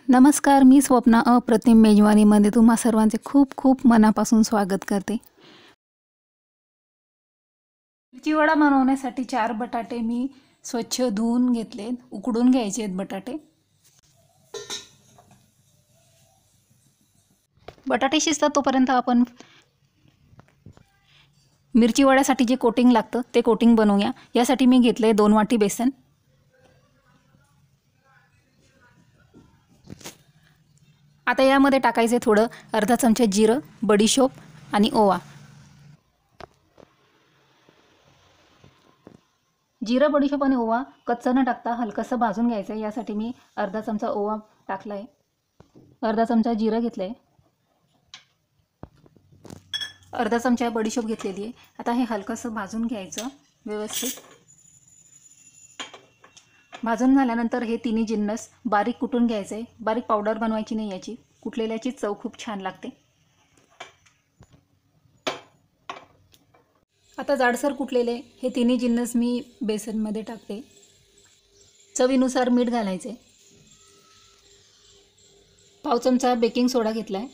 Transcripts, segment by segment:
नमस्कार, मी स्वप्ना अप्रतिम मेजवानीमध्ये तुम्हा सर्वांचे खूप खूप मनापासून स्वागत करते। मिरची वडा बनवण्यासाठी 4 बटाटे मी स्वच्छ धुवून घेतले, उकडून घ्यायचे आहेत बटाटे। बटाटे शिजतात तोपर्यंत आपण मिरची वड्यासाठी जे कोटिंग लागतं ते कोटिंग बनवूया। यासाठी मी घेतले 2 वाटी बेसन। आता यामध्ये टाकायचे थोडं अर्धा चमचा जिरं, बडीशोप आणि ओवा। जिरं, बडीशोप आणि ओवा कच्चा न टाकता हलकसं भाजून घ्यायचं। यासाठी मी अर्धा चमचा ओवा टाकलाय, अर्धा चमचा जिरं घेतलंय, अर्धा चमचा बडीशोप घेतलेली आहे। आता हे हलकसं भाजून घ्यायचं व्यवस्थित। भाजून झाल्यानंतर हे तिन्ही जिन्नस बारीक कुटून घ्यायचे। बारीक पावडर बनवायची नाही याची, कुटलेल्याची चव खूप छान लागते। आता जाडसर कुटलेले हे तिन्ही जिन्नस मी बेसनमध्ये टाकते। चवीनुसार मीठ घालायचे। पाव चमचा बेकिंग सोडा घेतलाय,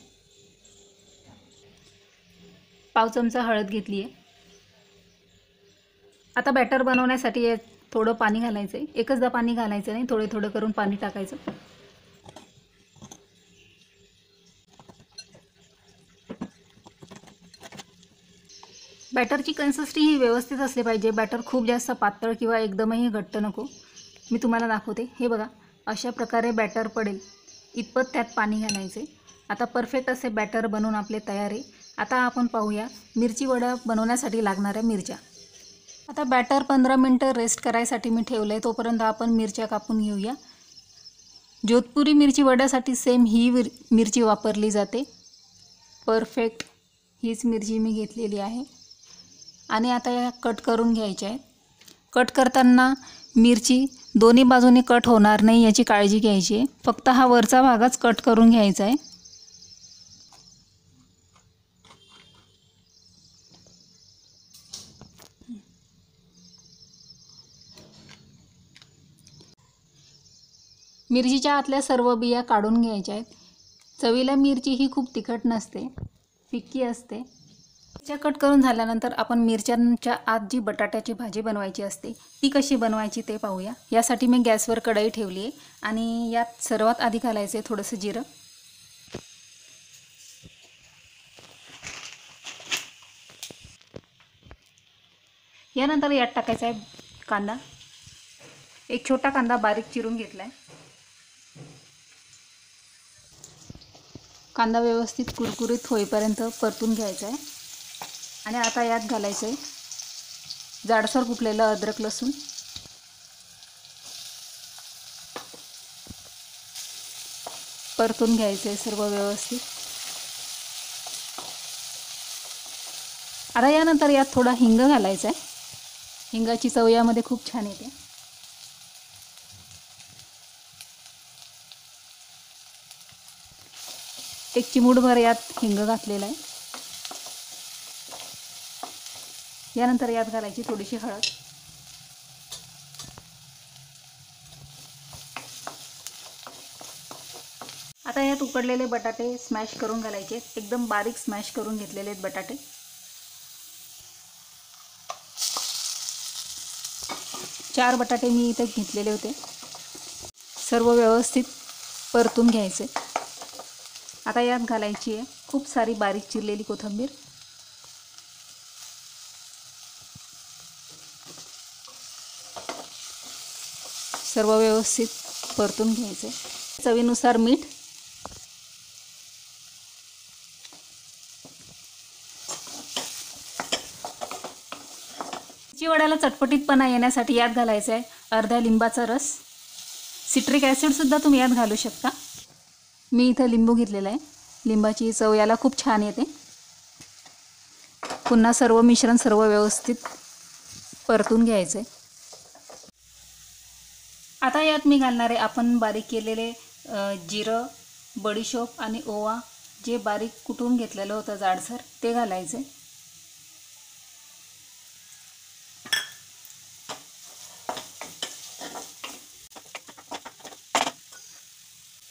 पाव चमचा हळद घेतली आहे। आता बॅटर बनवण्यासाठी थोडं पाणी घालायचं। एकचदा पाणी घालायचं नाही, थोडे थोडे करून पाणी टाकायचं। बॅटरची कन्सिस्टन्सी ही व्यवस्थित असली पाहिजे। बॅटर खूप जास्त पातळ किंवा एकदमही घट्ट नको। मी तुम्हाला दाखवते, हे बघा अशा प्रकारे बॅटर पडेल इतपत त्यात पाणी घालायचे। आता परफेक्ट असे बॅटर बनवून आपले तयार आहे। आता आपण पाहूया मिरची वडा बनवण्यासाठी लागणाऱ्या मिरच्या। आता बॅटर 15 मिनिटं रेस्ट करायसाठी मी ठेवले, तोपर्यंत आपण मिरच्या कापून घेऊया। जोधपुरी मिरची वड्यासाठी सेम ही मिरची वापरली जाते। परफेक्ट हीच मिरची मी घेतलेली आहे आणि आता या कट करून घ्यायच्या आहेत। कट करताना मिरची दोन्ही बाजूने कट होणार नाही याची काळजी घ्यायची आहे। फक्त हा वरचा भागच कट करून घ्यायचा आहे। मिरचीच्या आतल्या सर्व बिया काढून घ्यायच्या आहेत। चवीला मिरची ही खूप तिखट नसते, फिक्की असते। मिरच्या कट करून झाल्यानंतर आपण मिरच्यांच्या आत जी बटाट्याची भाजी बनवायची असते ती कशी बनवायची ते पाहूया। यासाठी मी गॅसवर कढई ठेवली आहे आणि यात सर्वात आधी घालायचे थोडंसं जिरं, यानंतर यात टाकायचा आहे कांदा। एक छोटा कांदा बारीक चिरून घेतलाय। कांदा व्यवस्थित कुरकुरीत होईपर्यंत परतून घ्यायचा आहे आणि आता यात घालायचं आहे जाडसर कुटलेलं अद्रक लसूण, परतून घ्यायचं आहे सर्व व्यवस्थित। आता यानंतर यात थोडा हिंग घालायचा आहे। हिंगाची चव यामध्ये खूप छान येते। एक चिमूटभर यात हिंग घातलेला आहे। यानंतर यात घालायची थोडीशी हळद, आता यात उकडलेले बटाटे स्मॅश करून घालायचे। एकदम बारीक स्मॅश करून घेतलेले आहेत बटाटे। चार बटाटे मी इथे घेतलेले होते। सर्व व्यवस्थित परतून घ्यायचे। आता यात घालायची आहे खूप सारी बारीक चिरलेली कोथिंबीर, सर्व व्यवस्थित परतून घ्यायचे। चवीनुसार मीठ, मिरची वड्याला चटपटीतपणा येण्यासाठी यात घालायचा आहे अर्धा लिंबाचा रस। सिट्रिक ॲसिड सुद्धा तुम्ही यात घालू शकता। मी इथं लिंबू घेतलेला आहे। लिंबाची चव याला खूप छान येते। पुन्हा सर्व मिश्रण सर्व व्यवस्थित परतून घ्यायचे। आता यात मी घालणारे आपण बारीक केलेले जिरं, बडीशोप आणि ओवा जे बारीक कुटून घेतलेलं होतं जाडसर ते घालायचे।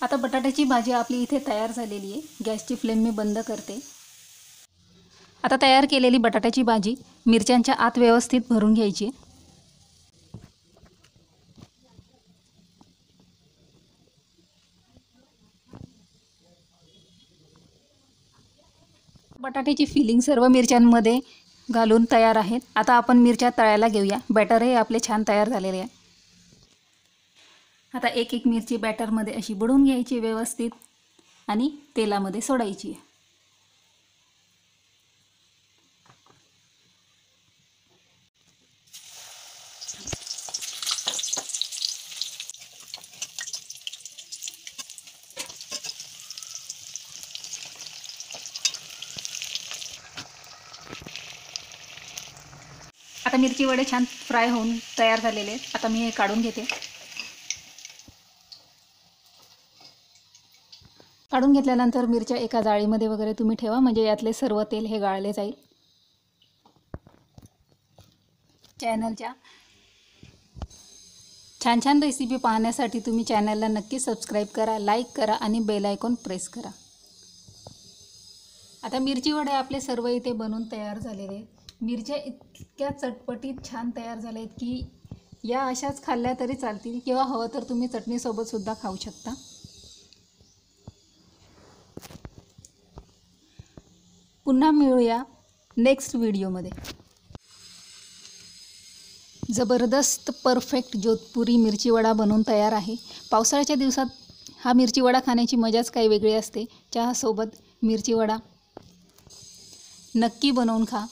आता बटाट्याची भाजी आपली इथे तयार झालेली आहे. गॅसची फ्लेम मी बंद करते. आता तयार केलेली बटाट्याची भाजी मिरच्यांच्या आत व्यवस्थित भरून घ्यायची. बटाट्याची फिलिंग सर्व मिरच्यांमध्ये घालून तयार आहेत. आता आपण मिरच्या तळायला घेऊया. बॅटरही आपले छान तयार झालेले आहे. आता एक एक मिरची बॅटरमध्ये अशी बुडवून घ्यायची व्यवस्थित आणि तेलामध्ये सोडायची. आता मिरची वडे छान फ्राय होऊन तयार झालेले आहेत. आता मी हे काढून घेते. काढून घेतल्यानंतर मिरच्या एका जाळीमध्ये वगैरे तुम्ही ठेवा, म्हणजे यातले सर्व तेल हे गाळले जाईल. चॅनलच्या छान छान रेसिपी पाहण्यासाठी तुम्ही चॅनलला नक्की सबस्क्राईब करा, लाईक करा आणि बेल आयकॉन प्रेस करा. आता मिरची वडे आपले सर्व इथे बनवून तयार झालेले आहेत. मिरच्या इतक्या चटपटीत छान तयार झाल्या आहेत की या अशाच खाल्ल्या तरी चालतील किंवा हवं तर तुम्ही चटणीसोबत सुद्धा खाऊ शकता. पुन्हा मिळूया नेक्स्ट व्हिडिओमध्ये. जबरदस्त परफेक्ट जोधपुरी मिरची वडा बनवून तयार आहे. पावसाळ्याच्या दिवसात हा मिरची वडा खाण्याची मजाच काही वेगळी असते. चहासोबत मिरची वडा नक्की बनवून खा.